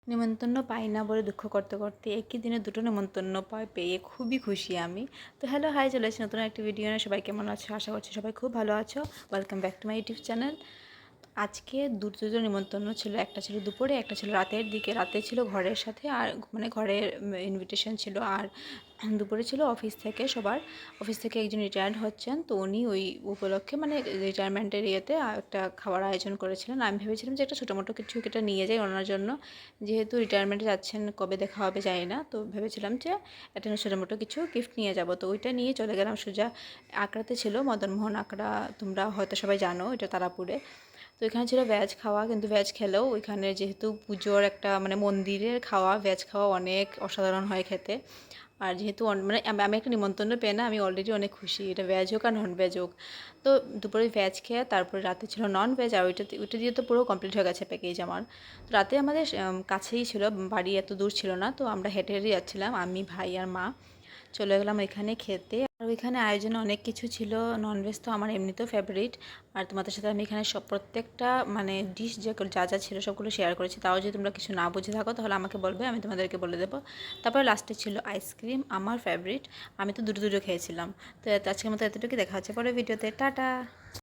নিমন্ত্রণ পাই না বলে দুঃখ করতে করতে একই দিনে দুটো নিমন্ত্রণ পেয়ে খুবই খুশি আমি। তো হ্যালো হাই, চলে এসেছি নতুন একটা ভিডিও নিয়ে। সবাই কেমন আছো? আশা করছি সবাই খুব ভালো আছো। Welcome back to my YouTube channel. আজকে দুটো নিমন্ত্রণ ছিল, একটা ছিল দুপুরে, একটা ছিল রাতের দিকে। রাতে ছিল ঘরের সাথে, আর মানে ঘরের ইনভিটেশন ছিল, আর দুপুরে ছিল অফিস থেকে। সবার অফিস থেকে একজন রিটায়ার্ড হচ্ছেন, তো উনি ওই উপলক্ষে মানে রিটায়ারমেন্টের ইয়েতে একটা খাবার আয়োজন করেছিলেন। আমি ভেবেছিলাম যে একটা ছোটো মোটো কিছু একটা নিয়ে যাই ওনার জন্য, যেহেতু রিটায়ারমেন্টে যাচ্ছেন, কবে দেখা হবে জানি না। তো ভেবেছিলাম যে একটা ছোটো মোটো কিছু গিফট নিয়ে যাব। তো ওইটা নিয়ে চলে গেলাম সোজা। আঁকড়াতে ছিল মদনমোহন আঁকড়া, তোমরা হয়তো সবাই জানো, এটা তারাপুরে। তো এখানে ছিল ভেজ খাওয়া, কিন্তু ভেজ খেলেও ওইখানে যেহেতু পুজোর একটা মানে মন্দিরের খাওয়া, ভেজ খাওয়া অনেক অসাধারণ হয় খেতে। আর যেহেতু মানে আমি একটা নিমন্ত্রণ পেয়ে না, আমি অলরেডি অনেক খুশি, এটা ভেজ হোক আর নন ভেজ হোক। তো দুপুরে ভেজ খেয়ে তারপরে রাতে ছিল নন ভেজ, আর ওইটা দিয়ে তো পুরো কমপ্লিট হয়ে গেছে প্যাকেজ আমার। তো রাতে আমাদের কাছেই ছিল, বাড়ি এত দূর ছিল না, তো আমরা হেঁটে হেঁটে যাচ্ছিলাম, আমি, ভাই আর মা। চলে গেলাম এখানে খেতে। আর ওইখানে আয়োজনে অনেক কিছু ছিল। ননভেজ তো আমার এমনিতেও ফেভারিট। আর তোমাদের সাথে আমি এখানে সব প্রত্যেকটা মানে ডিশ যা যা ছিল সবগুলো শেয়ার করেছি। তাও যদি তোমরা কিছু না বুঝে থাকো তাহলে আমাকে বলবে, আমি তোমাদেরকে বলে দেবো। তারপরে লাস্টে ছিল আইসক্রিম, আমার ফেভারিট। আমি তো দুটো দুটো খেয়েছিলাম। তো আজকের মতো এতটুকু, দেখা হচ্ছে পরে ভিডিওতে। টাটা।